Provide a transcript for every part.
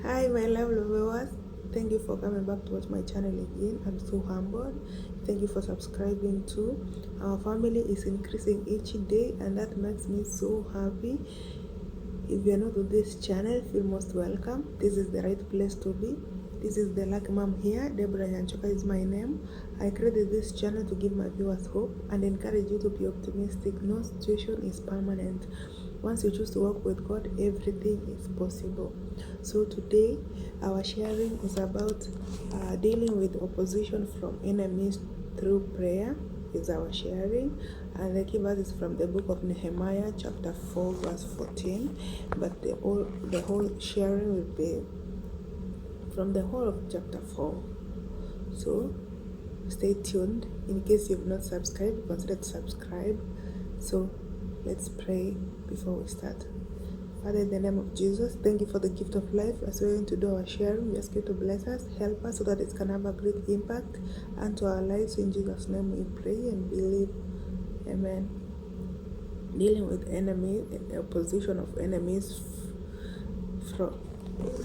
Hi, my lovely viewers. Thank you for coming back to watch my channel again. I'm so humbled. Thank you for subscribing too. Our family is increasing each day, and that makes me so happy. If you are not on this channel, feel most welcome. This is the right place to be. This is the Lucky Mom here. Deborah Yanchoka is my name. I created this channel to give my viewers hope and encourage you to be optimistic. No situation is permanent. Once you choose to walk with God, everything is possible. So today, our sharing is about dealing with opposition from enemies through prayer. Is our sharing, and the key verse is from the book of Nehemiah, chapter 4, verse 14. But the whole sharing will be from the whole of chapter 4. So stay tuned. In case you've not subscribed, consider to subscribe. So let's pray before we start. Father, in the name of Jesus, thank you for the gift of life. As we're going to do our sharing, we ask you to bless us, help us so that it can have a great impact unto our lives. In Jesus' name we pray and believe. Amen. Dealing with enemies, opposition of enemies,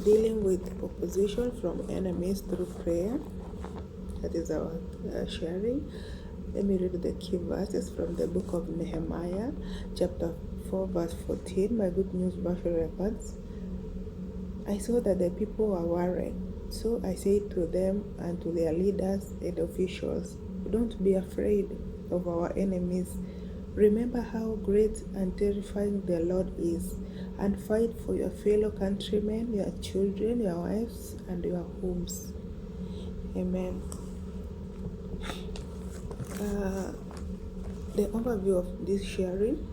dealing with opposition from enemies through prayer. That is our sharing. Let me read the key verses from the book of Nehemiah, chapter 4, verse 14. My Good News Version records, I saw that the people were worried, so I said to them and to their leaders and officials, don't be afraid of our enemies. Remember how great and terrifying the Lord is, and fight for your fellow countrymen, your children, your wives, and your homes. Amen. The overview of this sharing.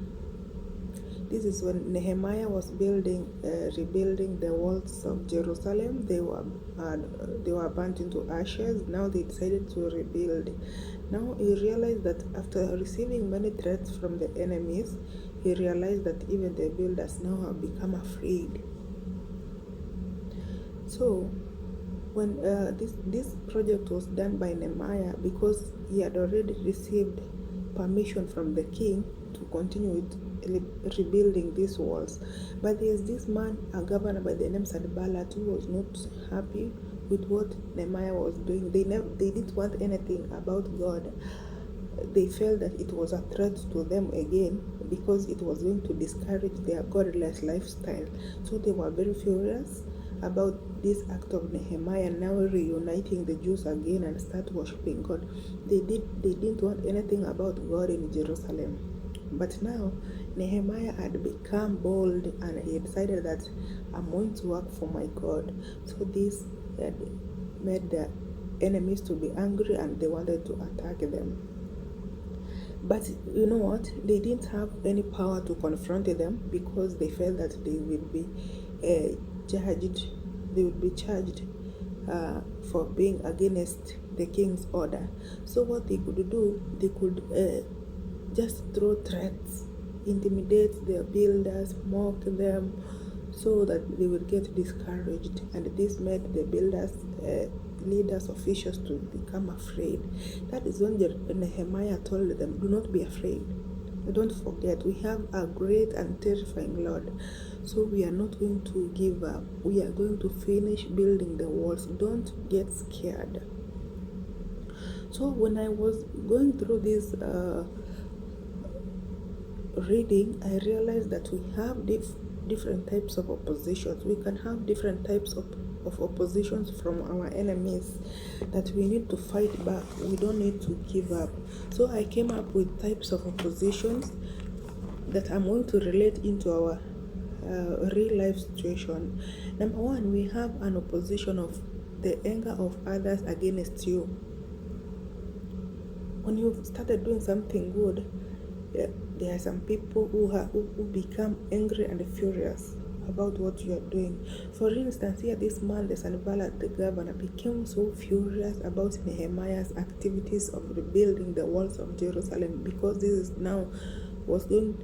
This is when Nehemiah was rebuilding the walls of Jerusalem. They were burnt into ashes. Now they decided to rebuild. Now he realized that after receiving many threats from the enemies, he realized that even the builders now have become afraid. So when this project was done by Nehemiah, because he had already received permission from the king to continue with rebuilding these walls, but there's this man, a governor by the name Sanballat, who was not happy with what Nehemiah was doing. They didn't want anything about God. They felt that it was a threat to them again because it was going to discourage their godless lifestyle. So they were very furious about this act of Nehemiah now reuniting the Jews again and start worshiping God. They didn't want anything about God in Jerusalem. But now Nehemiah had become bold and he decided that I'm going to work for my God. So this had made the enemies to be angry and they wanted to attack them. But you know what? They didn't have any power to confront them because they felt that they would be judged. They would be charged for being against the king's order. So what they could do, they could just throw threats, intimidate their builders, mock them, so that they would get discouraged. And this made the builders, leaders, officials to become afraid. That is when Nehemiah told them, do not be afraid. Don't forget, we have a great and terrifying Lord. So we are not going to give up. We are going to finish building the walls. Don't get scared. So when I was going through this reading, I realized that we have different types of oppositions. We can have different types of oppositions from our enemies that we need to fight back. We don't need to give up. So I came up with types of oppositions that I'm going to relate into our real life situation. Number one, we have an opposition of the anger of others against you. When you've started doing something good, there are some people who become angry and furious about what you are doing. For instance, here this man, the Sanballat, the governor, became so furious about Nehemiah's activities of rebuilding the walls of Jerusalem, because this is now was going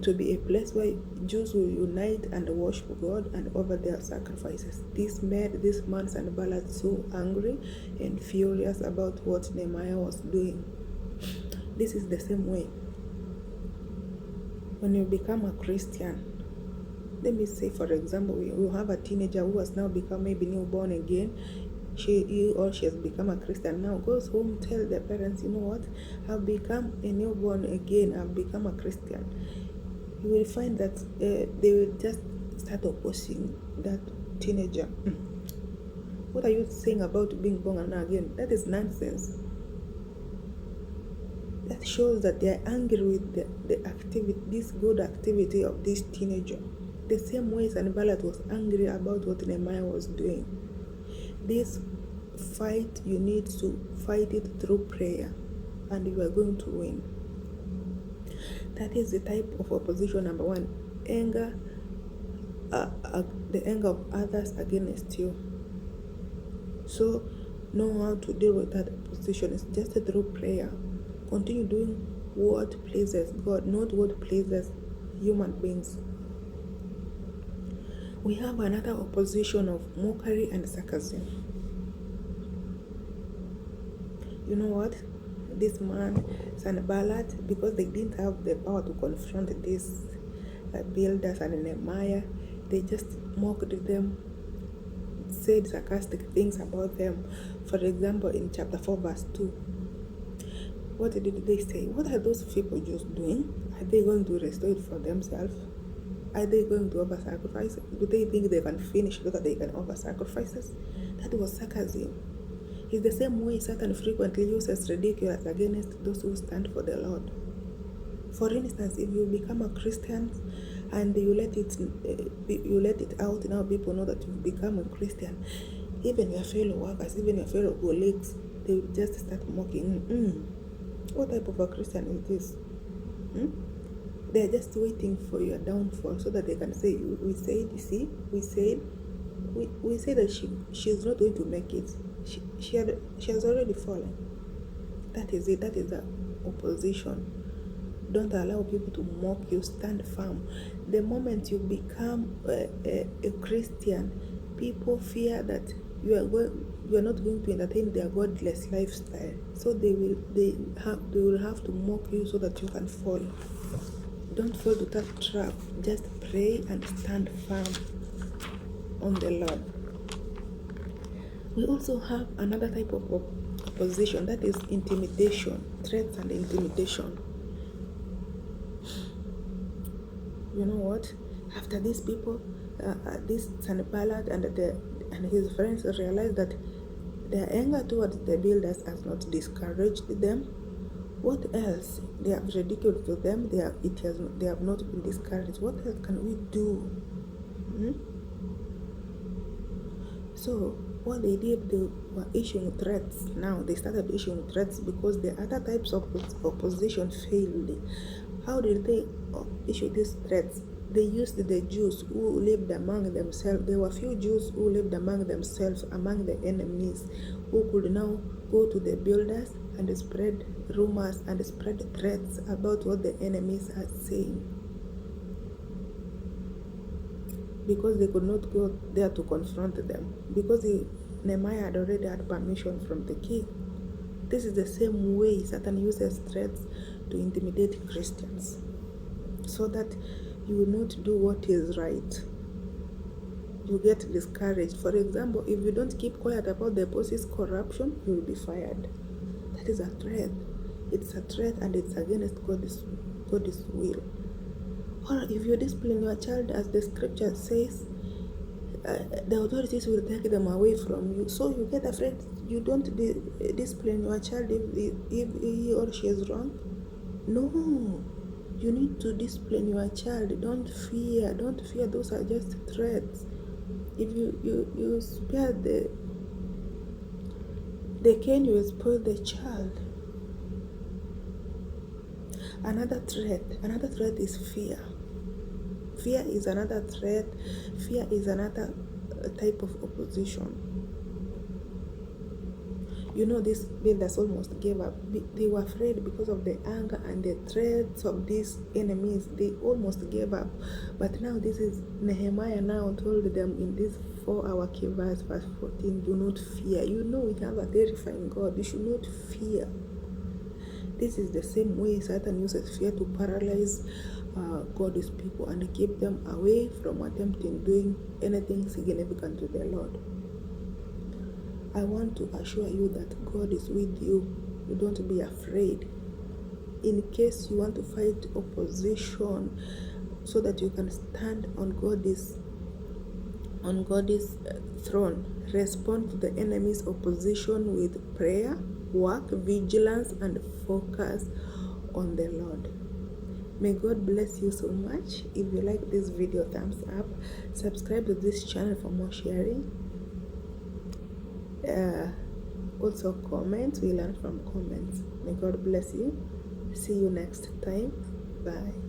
to be a place where Jews will unite and worship God and offer their sacrifices. This made this man Sanballat so angry and furious about what Nehemiah was doing. This is the same way when you become a Christian. Let me say, for example, we have a teenager who has now become maybe newborn again. He or she has become a Christian now, goes home, tell their parents, you know what, I've become a newborn again, I've become a Christian. You will find that they will just start opposing that teenager. What are you saying about being born again? That is nonsense. That shows that they are angry with the activity, this good activity of this teenager. The same way Sanballat was angry about what Nehemiah was doing. This fight, you need to fight it through prayer, and you are going to win. That is the type of opposition. Number one, anger, the anger of others against you. So know how to deal with that opposition. It's just through prayer. Continue doing what pleases God, not what pleases human beings. We have another opposition of mockery and sarcasm. You know what? This man, Sanballat, because they didn't have the power to confront these builders and Nehemiah, they just mocked them, said sarcastic things about them. For example, in chapter 4, verse 2, what did they say? What are those people just doing? Are they going to restore it for themselves? Are they going to offer sacrifice? Do they think they can finish so that they can offer sacrifices? That was sarcasm. It's the same way Satan frequently uses ridiculous against those who stand for the Lord. For instance, if you become a Christian and you let it out, now people know that you've become a Christian, even your fellow workers, even your fellow colleagues, they will just start mocking. What type of a Christian is this? They're just waiting for your downfall so that they can say, we said that she's not going to make it. She has already fallen. That is it. That is the opposition. Don't allow people to mock you. Stand firm. The moment you become a Christian, people fear that you are not going to entertain their godless lifestyle. So they will have to mock you so that you can fall. Don't fall to that trap. Just pray and stand firm on the Lord. We also have another type of opposition, that is intimidation, threats and intimidation. You know what? After these people, this Sanballat and his friends realized that their anger towards the builders has not discouraged them. What else? They have ridiculed to them. They have not been discouraged. What else can we do? So what they did, they were issuing threats. Now they started issuing threats because the other types of opposition failed. How did they issue these threats? They used the Jews who lived among themselves. There were few Jews who lived among themselves, among the enemies, who could now go to the builders and spread rumors and spread threats about what the enemies are saying. Because they could not go there to confront them. Because Nehemiah had already had permission from the king. This is the same way Satan uses threats to intimidate Christians, so that you will not do what is right. You get discouraged. For example, if you don't keep quiet about the boss's corruption, you will be fired. That is a threat. It's a threat and it's against God's will. Or if you discipline your child, as the scripture says, the authorities will take them away from you. So you get afraid. You don't discipline your child if he or she is wrong. No, you need to discipline your child. Don't fear. Those are just threats. If you spare the cane, you will spoil the child. Another threat is fear. Fear is another threat. Fear is another type of opposition. You know, these builders almost gave up. They were afraid because of the anger and the threats of these enemies. They almost gave up. But now this is Nehemiah now told them in this 4-hour key verse 14, do not fear. You know we have a terrifying God. You should not fear. This is the same way Satan uses fear to paralyze God's people and keep them away from attempting doing anything significant to the Lord. I want to assure you that God is with you. You don't be afraid. In case you want to fight opposition so that you can stand on God's throne, respond to the enemy's opposition with prayer, work, vigilance, and focus on the Lord. May God bless you so much. If you like this video, thumbs up. Subscribe to this channel for more sharing. Also comment. We learn from comments. May God bless you. See you next time. Bye.